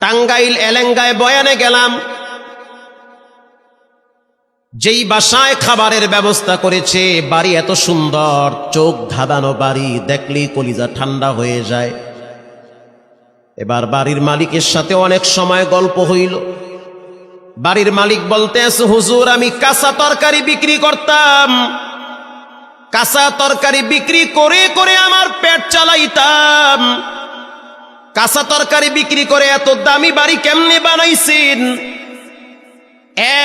টাঙ্গাইল এলেঙ্গায় বয়ানে গেলাম, যেই বাসায় খাবারের ব্যবস্থা করেছে, বাড়ি এত সুন্দর, চোখ ধাঁধানো বাড়ি, দেখলেই কলিজা ঠান্ডা হয়ে যায়। এবার বাড়ির মালিকের সাথে অনেক সময় গল্প হইল। বাড়ির মালিক বলতে আছে, হুজুর আমি কাঁচা তরকারি বিক্রি করতাম, কাঁচা তরকারি বিক্রি করে করে আমার পেট চালাইতাম, কাঁচা তরকারি বিক্রি করে এত দামি বাড়ি কেমনে বানাইছেন?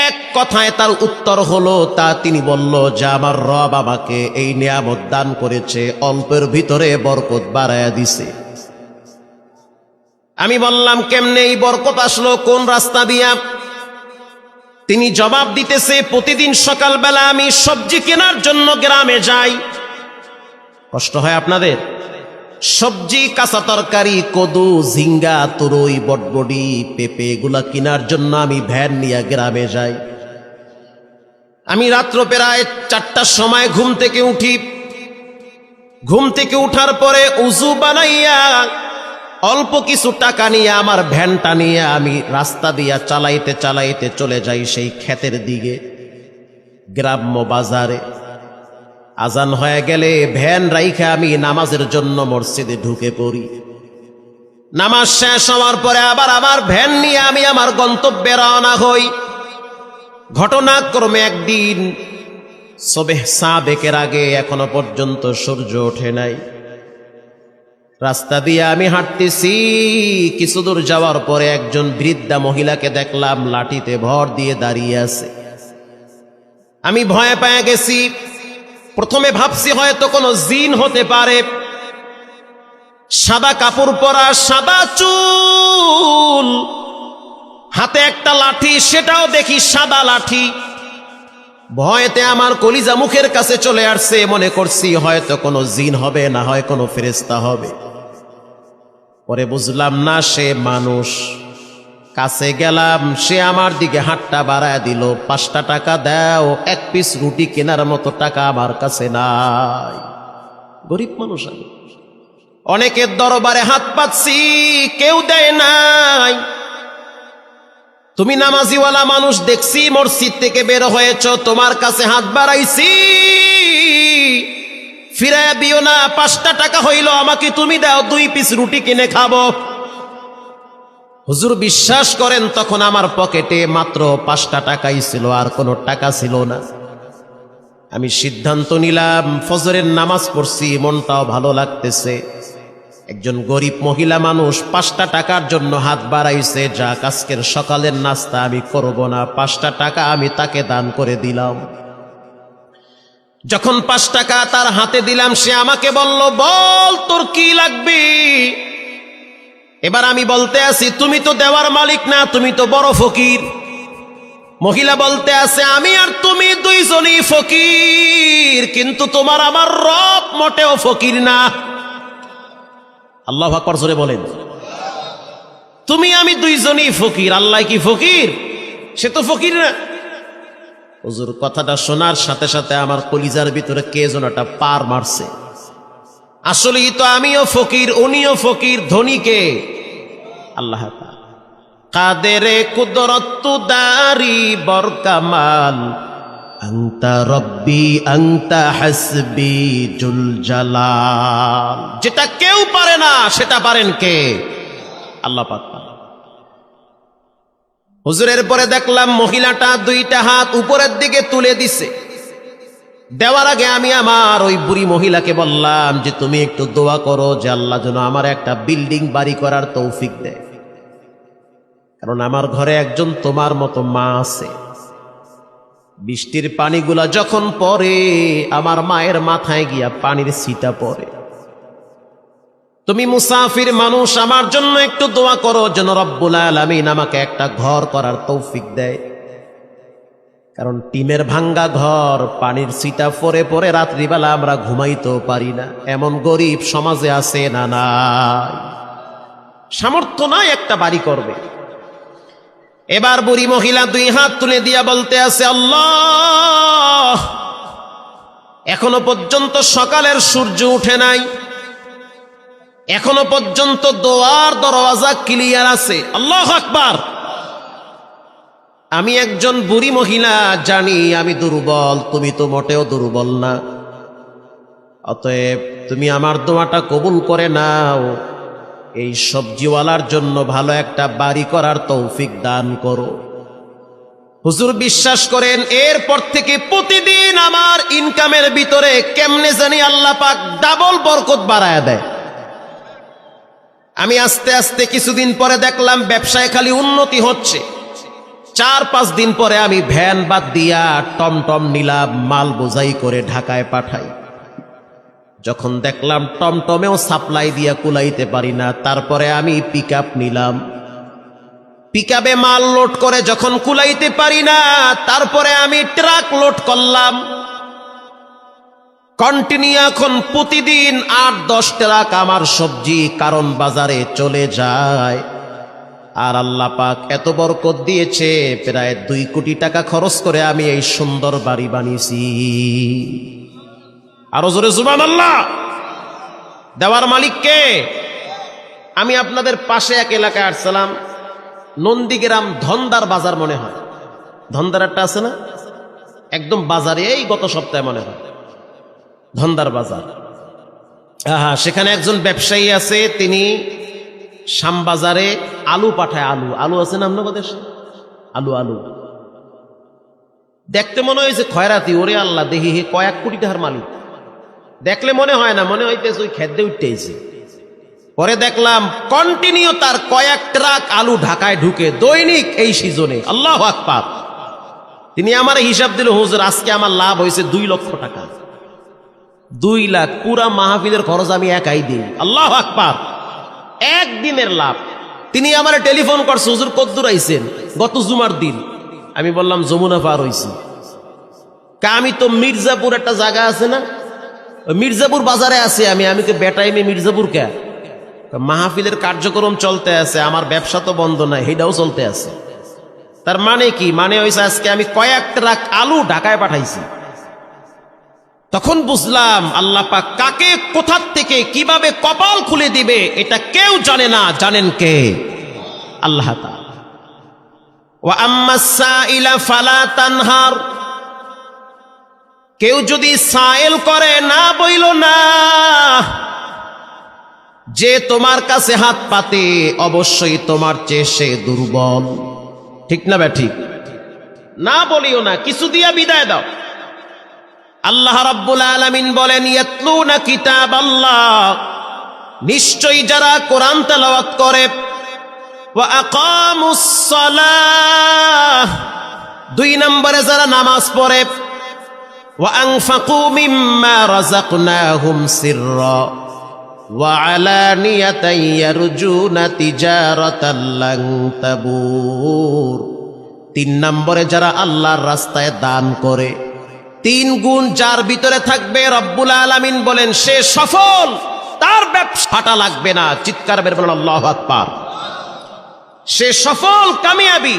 এক কথায় তার উত্তর হলো, তা তিনি বলল যে আমার রব আমাকে এই নিয়ামত দান করেছে, অল্পের ভিতরে বরকত বাড়ায়া দিছে। আমি বললাম কেমনে এই বরকত আসলো, কোন রাস্তা দিয়া? তিনি জবাব দিতেছে, প্রতিদিন সকালবেলা আমি সবজি কেনার জন্য গ্রামে যাই। কষ্ট হয় আপনাদের? সবজি, কাঁচা তরকারি, কদু, ঝিঙ্গা, তুরই, বটবডি, পেঁপে এগুলা কেনার জন্য আমি ভ্যান নিয়ে গ্রামে যাই। আমি রাত্র প্রায় 4টার সময় ঘুম থেকে উঠি। ঘুম থেকে উঠার পরে উজু বানাইয়া অল্প কিছু টাকা নিয়ে আমার ভ্যানটা নিয়ে আমি রাস্তা দিয়া চালাইতে চালাইতে চলে যাই সেই ক্ষেতের দিকে, গ্রাম্য বাজারে। আজান হয়ে গেলে ভ্যান রাইখা আমি নামাজের জন্য মসজিদে ঢুকে পড়ি। নামাজ শেষ হওয়ার পরে আবার আমার ভ্যান নিয়ে আমি আমার গন্তব্যে রওনা হই। ঘটনাক্রমে একদিন সবেহ সাদেকের আগে এখনো পর্যন্ত সূর্য ওঠে নাই। রাস্তা দিয়ে আমি হাঁটতেছি, কিছু দূর যাওয়ার পরে একজন বৃদ্ধা মহিলাকে দেখলাম লাঠিতে ভর দিয়ে দাঁড়িয়ে আছে। আমি ভয় পেয়ে গেছি। প্রথমে ভাবছি হয়তো কোনো জিন হতে পারে। সাদা কাপড় পরা, সাদা চুল, হাতে একটা লাঠি, সেটাও দেখি সাদা লাঠি। ভয়তে আমার কলিজা মুখের কাছে চলে আসছে। মনে করছি হয়তো কোনো জিন হবে, না হয় কোনো ফেরেশতা হবে। পরে বুঝলাম না, সে মানুষ। কাছে গেলাম, সে আমার দিকে হাতটা বাড়ায় দিল। 5টা টাকা দাও, 1 পিস রুটি কেনার মতো টাকা আমার কাছে নাই। গরিব মানুষ আমি। অনেকের দরবারে হাত পাচ্ছি, কেউ দেয় নাই। তুমি নামাজিওয়ালা মানুষ, দেখছি মসজিদ থেকে বের হয়েছ, তোমার কাছে হাত বাড়াইছি, ফিরাইয়া দিও না। 5টা টাকা হইল, আমাকে তুমি দাও, 2 পিস রুটি কিনে খাবো। হুজুর বিশ্বাস করেন, তখন আমার পকেটে মাত্র 5টা টাকাই ছিল, আর কোনো টাকা ছিল না। আমি সিদ্ধান্ত নিলাম, ফজরের নামাজ পড়ছি, মনটাও ভালো লাগতেছে। একজন গরিব মহিলা মানুষ 5টা টাকার জন্য হাত বাড়াইছে, যাক আজকের সকালের নাস্তা আমি করব না, 5টা টাকা আমি তাকে দান করে দিলাম। যখন 5 টাকা তার হাতে দিলাম, সে আমাকে বলল, বল তোর কি লাগবে? এবার আমি বলতে আছি, তুমি তো দেওয়ার মালিক না, তুমি তো বড় ফকির। মহিলা বলতে আছে, আমি আর তুমি দুইজনই ফকির, কিন্তু তোমার আমার রব মোটেও ফকির না। আল্লাহু আকবার জোরে বলেন। তুমি আমি দুইজনই ফকির, আল্লাহ কি ফকির? সে তো ফকির না। হুজুর কথাটা শোনার সাথে সাথে আমার কলিজার ভিতরে কে যেন একটা পার মারছে। আসলেই তো আমিও ফকির, উনিও ফকির। ধনী কে? আল্লাহ তাআলা। কাদেরে কুদরত দারি বরকামাল, আনতা রব্বি আনতা হাসবি জুল জালাল। যেটা কেউ পারে না, সেটা পারেন কে? আল্লাহ পাক। হুজুরের পরে দেখলাম মহিলাটা 2টা হাত উপরের দিকে তুলে দিছে। দেওয়ার আগে আমি আমার ওই বুড়ি মহিলাকে বললাম যে, তুমি একটু দোয়া করো যে আল্লাহ যেন আমার একটা বিল্ডিং বাড়ি করার তৌফিক দেয়, কারণ আমার ঘরে একজন তোমার মতো মা আছে। বৃষ্টির পানিগুলা যখন পড়ে, আমার মায়ের মাথায় গিয়া পানির ছিটা পড়ে। তুমি মুসাফির মানুষ, আমার জন্য একটু দোয়া করো যেন রব্বুল আলামিন আমাকে একটা ঘর করার তৌফিক দেয়। কারণ টিনের ভাঙ্গা ঘর, পানির ছিটা পরে পরে রাত্রিবেলা আমরা ঘুমাইতেও পারি না। এমন গরিব সমাজে আছে না? নাই। সামর্থ্য নাই একটা বাড়ি করবে। এবার বুড়ি মহিলা 2 হাত তুলে দিয়া বলতে আছে, আল্লাহ, এখনো পর্যন্ত সকালের সূর্য উঠে নাই, এখনো পর্যন্ত দোয়ার দরওয়াজা ক্লিয়ার আছে। আল্লাহু আকবার। আমি একজন বুড়ি মহিলা, জানি আমি দুর্বল, তুমি তো মোটেও দুর্বল না। অতএব তুমি আমার দোয়াটা কবুল করে নাও, এই সবজিওয়ালার জন্য ভালো একটা বাড়ি করার তৌফিক দান করো। হুজুর বিশ্বাস করেন, এরপর থেকে প্রতিদিন আমার ইনকামের ভিতরে কেমনে জানি আল্লাহ পাক ডাবল বরকত বাড়ায় দেয়। আমি আস্তে আস্তে কিছুদিন পরে দেখলাম ব্যবসায় খালি উন্নতি হচ্ছে। 4-5 দিন পরে আমি ভ্যান বাদ দিয়া টমটম নিলাম, মাল বোঝাই করে ঢাকায় পাঠাই। যখন দেখলাম টমটমেও সাপ্লাই দিয়া কুলাইতে পারি না, তারপরে আমি পিকআপ নিলাম। পিকআপে মাল লোড করে যখন কুলাইতে পারি না, তারপরে আমি ট্রাক লোড করলাম। কন্টিনিউ এখন প্রতিদিন 8-10 ট্রাক আমার সবজি কারণ বাজারে চলে যায়। আর আল্লাহ পাক এত বরকত দিয়েছে, প্রায় 2 কোটি টাকা খরচ করে আমি এই সুন্দর বাড়ি বানিয়েছি। আরো জোরে সুবহানাল্লাহ। দেওয়ার মালিক কে? আমি আপনাদের পাশে এক এলাকায় আসছিলাম, নন্দীগ্রাম ধন্দার বাজার মনে হয়, ধন্দার একটা আছে না, একদম বাজারে, এই গত সপ্তাহে মনে হয় ধন্দার বাজার। সেখানে একজন ব্যবসায়ী আছে, তিনি শ্যামবাজারে আলু পাঠায়। আলু আছে না আপনার দেশে? আলু দেখতে মনে হয়েছে খয়রাতি। ওরে আল্লাহ, দেখি কয়েক কোটি টাকার মালিক। দেখলে মনে হয় না, মনে হইতেছে ওই খেদ্দে উঠতেছে। পরে দেখলাম কন্টিনিউ তার কয়েক ট্রাক আলু ঢাকায় ঢুকে দৈনিক এই সিজনে। আল্লাহু আকবার। তিনি আমার হিসাব দিল, হুজুর আজকে আমার লাভ হয়েছে 2 লক্ষ টাকা। 2 লাখ পুরা মাহফিলের খরচ আমি একাই দিই। আল্লাহু আকবার। একদিনের লাভ। তিনি আমার টেলিফোন করছে, হুজুর কদ্দুর আইছেন? গত জুমার দিন। আমি বললাম যমুনা পার হইছি। আমি তো মির্জাপুর একটা জায়গা আছে না, মির্জাপুর বাজারে আছি আমি তো বেটাইমে মির্জাপুর কে মাহফিলের কার্যক্রম চলতে আছে, আমার ব্যবসা তো বন্ধ নাই, সেটাও চলতে আছে। তার মানে কি? মানে হইছে আজকে আমি কয়েক ট্রাক আলু ঢাকায় পাঠাইছি। তখন বুঝলাম আল্লাহ পাক কাকে কোথা থেকে কিভাবে কপাল খুলে দিবে এটা কেউ জানে না, জানেন কে? আল্লাহ তাআলা। ওয়া আম্মাস সাইলা ফালা তানহার। কেউ যদি সাইল করে, না বইল না। যে তোমার কাছে হাত পাতে অবশ্যই তোমার চেয়ে সে দুর্বল। ঠিক না ঠিক? না বলিও না, কিছু দিয়া বিদায় দাও। আল্লাহ রাব্বুল আলামিন বলেন, ইয়াতলুনা কিতাবাল্লাহ, নিশ্চয়ই যারা কোরআন তেলাওয়াত করে, ওয়া আকামুস সালাহ, 2 নম্বরে যারা নামাজ পড়ে, ওয়া আনফাকু মিম্মা রাযাকনাহুম সিররা ওয়া আলানিয়াতান ইয়ারজুনা তিজারাতান লান তাবুর। 3 নম্বরে যারা আল্লাহর রাস্তায় দান করে, 3 গুণ যার ভিতরে থাকবে, রব্বুল আলামিন বলেন সে সফল, তার ব্যবসা ফাটা লাগবে না। চিৎকার বের বলেন আল্লাহু আকবার। সে সফল, কামিয়াবি।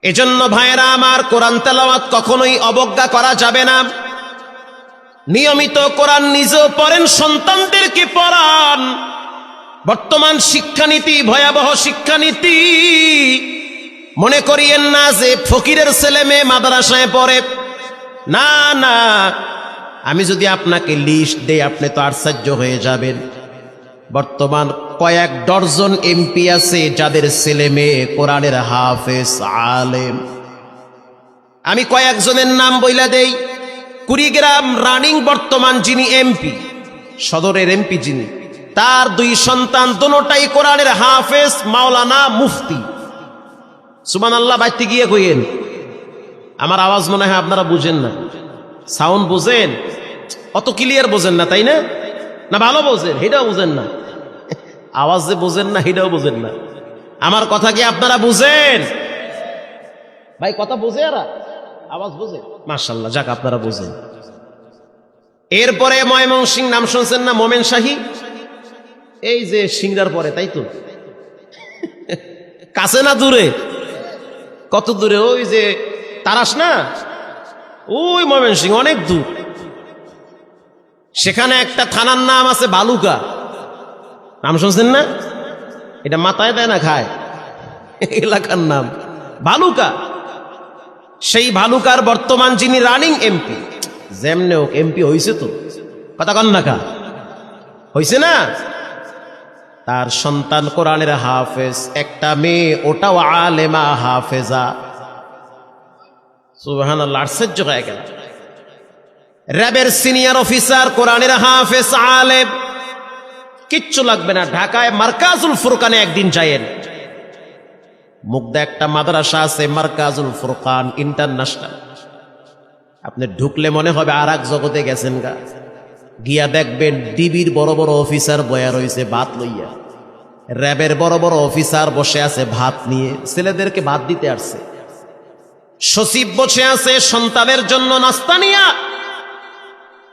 এজন্য ভাইরা আমার, কোরআন তেলাওয়াত কখনোই অবজ্ঞা করা যাবে না। নিয়মিত কোরআন নিজেও পড়েন, সন্তানদেরকে পড়ান। বর্তমান শিক্ষানীতি ভয়াবহ শিক্ষানীতি। মনে করিয়েন না যে ফকিরের ছেলে মেয়ে মাদ্রাসায় পড়ে। না না, আমি যদি আপনাকে লিস্ট দেই আপনি তো আশ্চর্য হয়ে যাবেন। বর্তমান কয়েক ডজন এমপি আছে যাদের ছেলে মেয়ে কোরআনের হাফেজ, আলেম। আমি কয়েকজনের নাম বইলা দেই। কুড়িগ্রাম রানিং বর্তমান যিনি এমপি, সদরের এমপি যিনি, তার 2 সন্তান, দুটোটাই কোরআনের হাফেজ, মাওলানা, মুফতি। সুবহানাল্লাহ। বাইতে গিয়ে কইেন। আমার আওয়াজ মনে হয় আপনারা বুঝেন না। সাউন্ড বুঝেন? অত ক্লিয়ার বোঝেন না, তাই না? না ভালো বোঝেন, সেটাও বুঝেন না। আওয়াজ যে বোঝেন না, সেটাও বুঝেন না। আমার কথা কি আপনারা বুঝেন? ভাই কথা বুঝে, আর আওয়াজ বুঝে? মাশাআল্লাহ, যাক আপনারা বুঝেন। এরপরে ময়মনসিংহ নাম শুনছেন না? মোমেন শাহী, এই যে সিংড়ার পরে, তাই তো? কাছে না দূরে? কত দূরে? ওই যে তারাস না, ওই ময়মনসিংহ অনেক দূর। সেখানে একটা থানার নাম আছে বালুকা, নাম শুনছেন না? এটা মাথায় দেয় না খায়, এলাকার নাম ভালুকা। সেই ভালুকার বর্তমান যিনি রানিং এমপি, যেমনে হোক এমপি হয়েছে তো, কথা কন না কা হয়েছে না? তার সন্তান কোরআনের হাফেজ, একটা মেয়ে ওটাও আলেমা হাফেজা। সুবহানাল্লাহ, আশ্চর্য হয়ে গেল। র্যাবের সিনিয়র অফিসার, কোরআনের হাফেজ, আলেম, কিচ্ছু লাগবে না। ঢাকায় মার্কাজুল ফুরকানে একদিন যায়েন, মুগদা একটা মাদ্রাসা আছে মার্কাজুল ফুরকান ইন্টারন্যাশনাল। আপনি ঢুকলে মনে হবে আর এক জগতে গেছেন গা। গিয়া দেখবেন ডিবির বড় বড় অফিসার বয়া রয়েছে ভাত লইয়া, র্যাবের বড় বড় অফিসার বসে আছে ভাত নিয়ে, ছেলেদেরকে ভাত দিতে আসছে। সচিব বসে আছে সন্তানের জন্য নাস্তা নিয়া।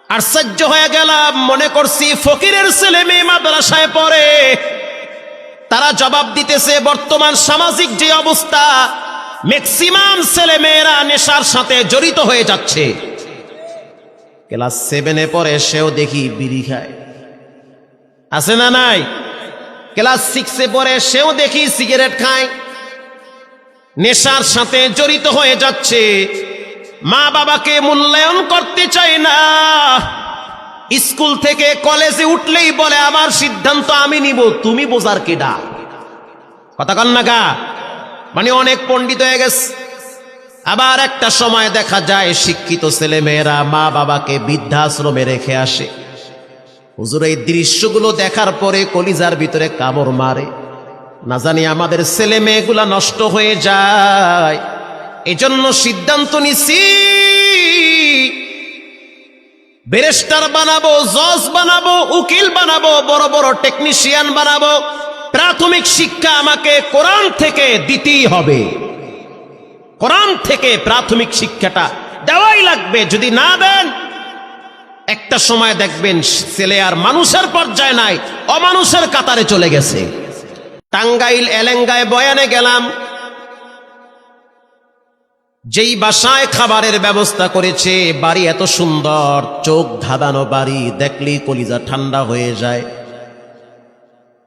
আশ্চর্য হয়ে গেলাম, মনে করছি ফকিরের ছেলে মেয়ে মাদ্রাসায় পড়ে, তারা জবাব দিতেছে বর্তমান সামাজিক যে অবস্থা, ম্যাক্সিমাম ছেলে মেয়েরা নেশার সাথে জড়িত হয়ে যাচ্ছে। ক্লাস 7-এ পড়ে সেও দেখি বিড়ি খায়, আছে না নাই? ক্লাস 6-এ পড়ে সেও দেখি সিগারেট খায়, নেশার সাথে জড়িত হয়ে যাচ্ছে। মা বাবাকে মূল্যায়ন করতে চায় না। স্কুল থেকে কলেজে উঠলেই বলে আমার সিদ্ধান্ত আমি নিব, তুমি বোঝার কেডা? কথা কন না গা? মানে অনেক পণ্ডিত হয়ে গেছে। আবার একটা সময় দেখা যায় শিক্ষিত ছেলে মেয়েরা মা বাবাকে বৃদ্ধাশ্রমে রেখে আসে। হুজুর, এই দৃশ্যগুলো দেখার পরে কলিজার ভিতরে কামড় মারে। না জানি আমাদের ছেলে মেয়েগুলা নষ্ট হয়ে যায়। এজন্য সিদ্ধান্ত নিছি, ব্যারিস্টার বানাবো, জজ বানাবো, উকিল বানাবো, বড় বড় টেকনিশিয়ান বানাবো। প্রাথমিক শিক্ষা আমাকে কোরআন থেকে দিতেই হবে। কোরআন থেকে প্রাথমিক শিক্ষাটা দেওয়াই লাগবে। যদি না দেন, একটা সময় দেখবেন ছেলে আর মানুষের পর্যায়ে নাই, অমানুষের কাতারে চলে গেছে। টাঙ্গাইল এলেঙ্গায় বয়ানে গেলাম, যেই বাসায় খাবারের ব্যবস্থা করেছে, বাড়ি এত সুন্দর, চোখ ধাঁধানো বাড়ি, দেখলেই কলিজা ঠান্ডা হয়ে যায়।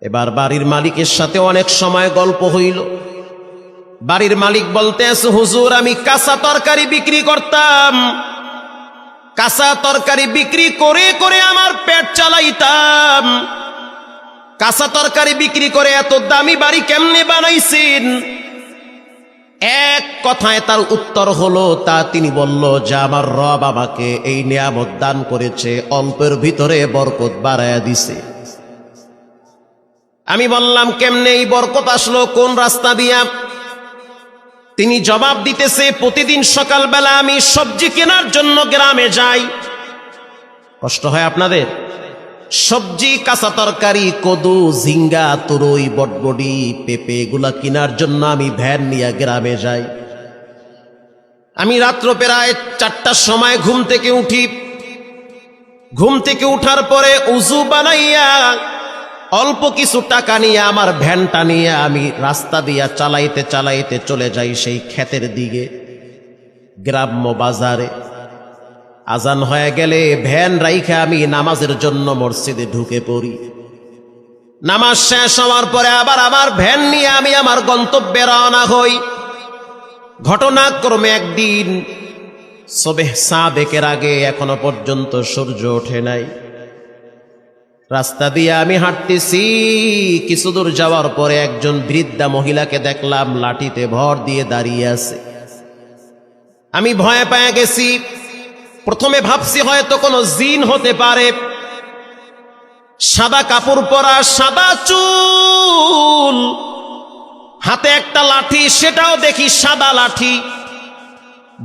এবার বাড়ির মালিকের সাথে অনেক সময় গল্প হইল। বাড়ির মালিক বলতে আছে, হুজুর আমি কাঁচা তরকারি বিক্রি করতাম, কাঁচা তরকারি বিক্রি করে করে আমার পেট চালাইতাম, কাঁচা তরকারি বিক্রি করে এত দামি বাড়ি কেমনে বানাইছেন? এক কথায় তার উত্তর হলো, তা তিনি বলল যে আমার রব আমাকে এই নিয়ামত দান করেছে, অল্পের ভিতরে বরকত বাড়ায়া দিছে। আমি বললাম কেমনে এই বরকত আসলো, কোন রাস্তা দিয়া? তিনি জবাব দিতেছে, প্রতিদিন সকালবেলা আমি সবজি কেনার জন্য গ্রামে যাই। কষ্ট হয় আপনাদের? সবজি, কাঁচা তরকারি, কদু, ঝিঙ্গা, তুরই, বটবডি, পেঁপে এগুলা কেনার জন্য আমি ভ্যান নিয়ে গ্রামে যাই। আমি রাত্র প্রায় 4টার সময় ঘুম থেকে উঠি। ঘুম থেকে উঠার পরে উজু বানাইয়া অল্প কিছু টাকা নিয়ে আমার ভ্যানটা নিয়ে আমি রাস্তা দিয়া চালাইতে চালাইতে চলে যাই সেই ক্ষেতের দিকে, গ্রাম্য বাজারে। আজান হয়ে গেলে ভ্যান রাইখা আমি নামাজের জন্য মসজিদে ঢুকে পড়ি। নামাজ শেষ হওয়ার পরে আবার আমার ভ্যান নিয়ে আমি আমার গন্তব্যে রওনা হই। ঘটনাক্রমে একদিন সবেহ সাদেকের আগে এখনো পর্যন্ত সূর্য ওঠে নাই। রাস্তা দিয়ে আমি হাঁটতেছি, কিছু দূর যাওয়ার পরে একজন বৃদ্ধা মহিলাকে দেখলাম লাঠিতে ভর দিয়ে দাঁড়িয়ে আছে। আমি ভয় পেয়ে গেছি। প্রথমে ভাবছি হয়তো কোনো জিন হতে পারে। সাদা কাপড় পরা, সাদা চুল, হাতে একটা লাঠি, সেটাও দেখি সাদা লাঠি।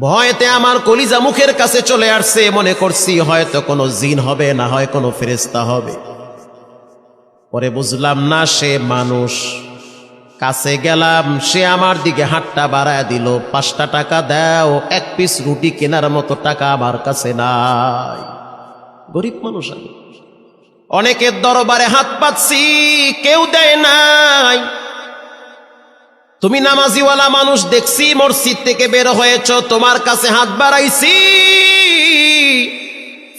ভয়তে আমার কলিজা মুখের কাছে চলে আসছে। মনে করছি হয়তো কোনো জিন হবে, না হয় কোনো ফেরেশতা হবে। পরে বুঝলাম না, সে মানুষ। কাছে গেলাম, সে আমার দিকে হাতটা বাড়ায় দিল। 5টা টাকা দাও, 1 পিস রুটি কেনার মতো টাকা আমার কাছে নাই। গরিব মানুষ আমি। অনেকের দরবারে হাত পাচ্ছি, কেউ দেয় নাই। তুমি নামাজিওয়ালা মানুষ, দেখছি মসজিদ থেকে বের হয়েছ, তোমার কাছে হাত বাড়াইছি,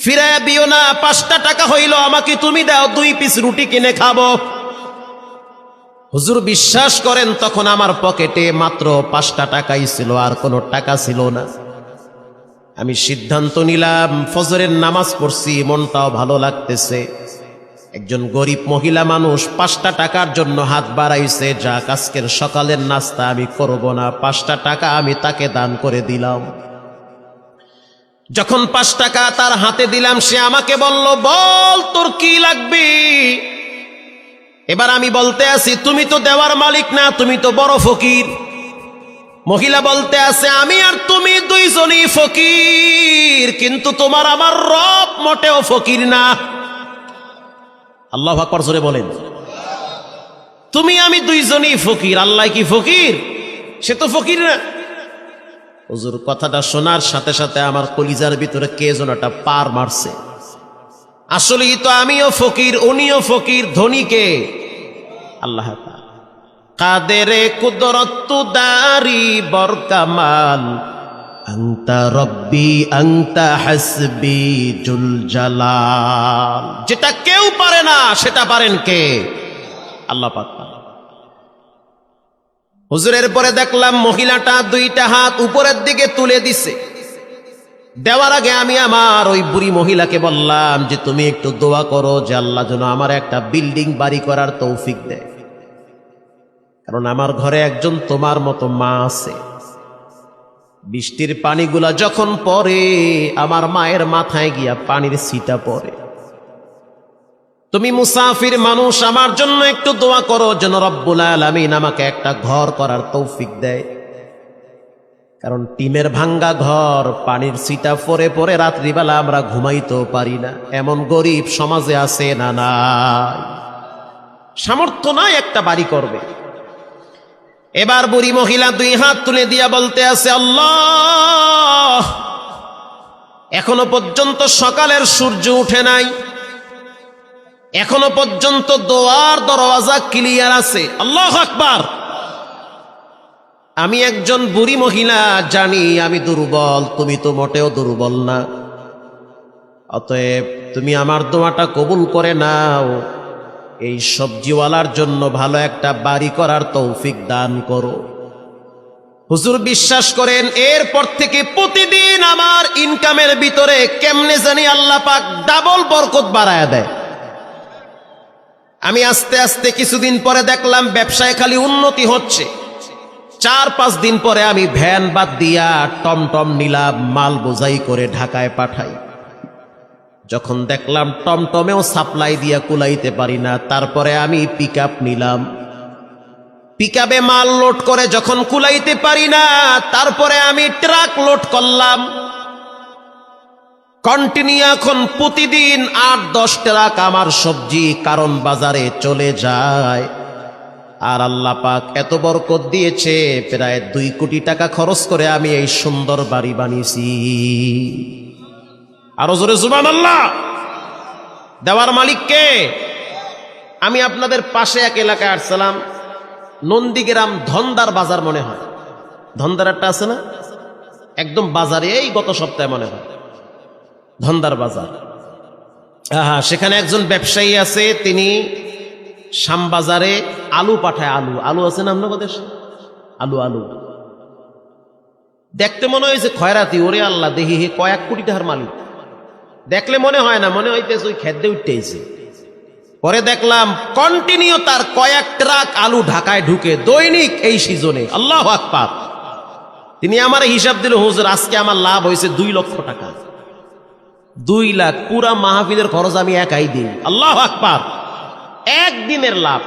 ফিরাইয়া দিও না, 5টা টাকা হইল আমাকে তুমি দাও, 2 পিস রুটি কিনে খাবো। হুজুর বিশ্বাস করেন তখন আমার পকেটে মাত্র 5টা টাকাই ছিল, আর কোনো টাকা ছিল না। আমি সিদ্ধান্ত নিলাম, ফজরের নামাজ পড়ছি, মনটাও ভালো লাগতেছে। একজন গরিব মহিলা মানুষ 5টা টাকার জন্য হাত বাড়াইছে, যাক আজকের সকালের নাস্তা আমি করব না, 5টা টাকা আমি তাকে দান করে দিলাম। যখন 5 টাকা তার হাতে দিলাম, সে আমাকে বলল, বল তোর কি লাগবে। এবার আমি বলতে আছি, তুমি তো দেওয়ার মালিক না, তুমি তো বড় ফকির। মহিলা বলতে আছে, আমি আর তুমি দুইজনই ফকির, কিন্তু তোমার আমার রব মোটেও ফকির না। আল্লাহু আকবার জোরে বলেন। তুমি আমি দুইজনই ফকির, আল্লাহ কি ফকির? সে তো ফকির না। হুজুর কথাটা শোনার সাথে সাথে আমার কলিজার ভিতরে কে যেন একটা পার মারছে। আসলেই তো আমিও ফকির, উনিও ফকির, ধনী কে? আল্লাহ তাআলা। কাদেরে কুদরত দারি বরকামাল, আনতা রব্বি আনতা হাসবি জুল জালাল। যেটা কেউ পারে না সেটা পারেন কে? আল্লাহ পাক। হুজুরের পরে দেখলাম মহিলাটা 2টা হাত উপরের দিকে তুলে দিছে। দেওয়ার আগে আমি আমার ওই বুড়ি মহিলাকে বললাম যে তুমি একটু দোয়া করো যে আল্লাহ যেন আমার একটা বিল্ডিং বাড়ি করার তৌফিক দেয়, কারণ আমার ঘরে একজন তোমার মতো মা আছে। বৃষ্টির পানিগুলা যখন পড়ে আমার মায়ের মাথায় গিয়া পানির ছিটা পড়ে। তুমি মুসাফির মানুষ, আমার জন্য একটু দোয়া করো যেন রব্বুল আলামিন আমাকে একটা ঘর করার তৌফিক দেয়, কারণ টিমের ভাঙ্গা ঘর, পানির ছিটা পরে পরে রাত্রিবেলা আমরা ঘুমাইতেও পারি না। এমন গরিব সমাজে আছে না? নাই, সামর্থ্য নাই একটা বাড়ি করবে। এবার বুড়ি মহিলা 2 হাত তুলে দিয়া বলতে আছে, আল্লাহ এখনো পর্যন্ত সকালের সূর্য উঠে নাই, এখনো পর্যন্ত দোয়ার দরওয়াজা ক্লিয়ার আছে। আল্লাহু আকবার। আমি একজন বুড়ি মহিলা, জানি আমি দুর্বল, তুমি তো মোটেও দুর্বল না। অতএব তুমি আমার দোয়াটা কবুল করে নাও, এই সবজিওয়ালার জন্য ভালো একটা বাড়ি করার তৌফিক দান করো। হুজুর বিশ্বাস করেন, এরপর থেকে প্রতিদিন আমার ইনকামের ভিতরে কেমনে জানি আল্লাহ পাক ডাবল বরকত বাড়ায় দেয়। আমি আস্তে আস্তে কিছুদিন পরে দেখলাম ব্যবসায় খালি উন্নতি হচ্ছে। 4-5 দিন পরে আমি ভ্যান বাদ দিয়া টমটম নিলাম, মাল বোঝাই করে ঢাকায় পাঠাই। যখন দেখলাম টমটমেও সাপ্লাই দিয়া কুলাইতে পারি না, তারপরে আমি পিকআপ নিলাম। পিকআপে মাল লোড করে যখন কুলাইতে পারি না, তারপরে আমি ট্রাক লোড করলাম। কন্টিনিউ এখন প্রতিদিন 8-10 ট্রাক আমার সবজি কারণ বাজারে চলে যায়। আর আল্লাহ পাক এত বরকত দিয়েছে, প্রায় 2 কোটি টাকা খরচ করে আমি এই সুন্দর বাড়ি বানিয়েছি। আরো জোরে সুবহানাল্লাহ। দেওয়ার মালিক কে? আমি আপনাদের পাশে এক এলাকায় আসছিলাম, নন্দীগ্রাম ধন্দার বাজার মনে হয়, ধন্দার একটা আছে না একদম বাজারে, এই গত সপ্তাহে মনে হয় ধন্দার বাজার। সেখানে একজন ব্যবসায়ী আছে, তিনি শ্যামবাজারে আলু পাঠায়। আলু আছে না আপনার দেশে? আলু দেখতে মনে হয়েছে খয়রাতি। ওরে আল্লাহ, দেখি হে কয়েক কোটি টাকার মালিক। দেখলে মনে হয় না, মনে হইতেছে ওই খেদ্দে উঠতেছে। পরে দেখলাম কন্টিনিউ তার কয়েক ট্রাক আলু ঢাকায় ঢুকে দৈনিক এই সিজনে। আল্লাহু আকবার। তিনি আমার হিসাব দিল, হুজুর আজকে আমার লাভ হয়েছে 2 লক্ষ টাকা। 2 লাখ পুরা মাহফিলের খরচ আমি একাই দিই। আল্লাহু আকবার। একদিনের লাভ।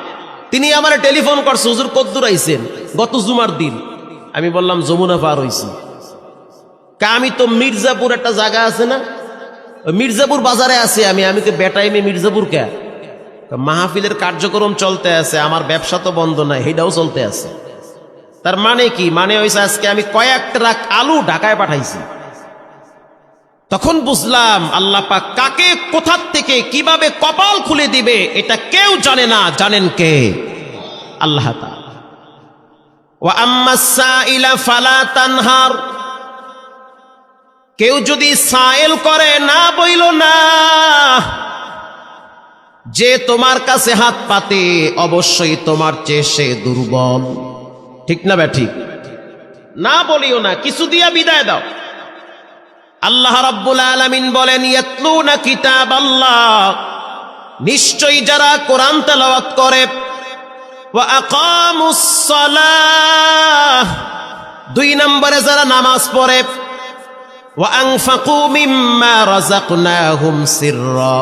তিনি আমার টেলিফোন করছে, হুজুর কদ্দুর আইছেন? গত জুমার দিন। আমি বললাম যমুনা পার হইছি। আমি তো মির্জাপুর একটা জায়গা আছে না, মির্জাপুর বাজারে আছে। আমি তো বেটাইমে মির্জাপুর কে? মাহফিলের কার্যক্রম চলতে আছে, আমার ব্যবসা তো বন্ধ নাই, সেটাও চলতে আছে। তার মানে কি? মানে হয়েছে আজকে আমি কয়েক ট্রাক আলু ঢাকায় পাঠাইছি। তখন বুঝলাম আল্লাহ পাক কাকে কোথার থেকে কিভাবে কপাল খুলে দিবে এটা কেউ জানে না। জানেন কে? আল্লাহ তাআলা। ওয়া আম্মাস সাইলা ফালা তানহার, কেউ যদি সায়েল করে না বইল না, যে তোমার কাছে হাত পাতে অবশ্যই তোমার চেয়ে সে দুর্বল। ঠিক না ঠিক? না বলিও না, কিছু দিয়া বিদায় দাও। আল্লাহ রাব্বুল আলামিন বলেন ইয়াতলুনা কিতাবাল্লাহ, নিশ্চয়ই যারা কোরআন তেলাওয়াত করে, ওয়া আকামুস সালাহ, 2 নম্বরে যারা নামাজ পড়ে, ওয়া আনফাকু মিম্মা রাযাকনাহুম সিররা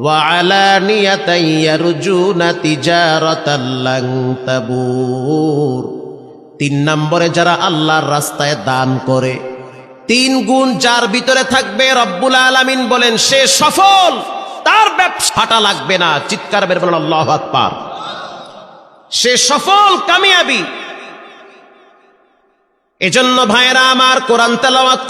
ওয়া আলানিয়াতান ইয়ারজুনা তিজারাতান লান তাবুর। 3 নম্বরে যারা আল্লাহর রাস্তায় দান করে, 3 গুণ যার ভিতরে থাকবে রব্বুল আলামিন বলেন সে সফল, তার ব্যবসা ফাটা লাগবে না। চিৎকার বের বলেন আল্লাহু আকবার। সে সফল, কামিয়াবি। এজন্য ভাইরা আমার, কোরআন তেলাওয়াত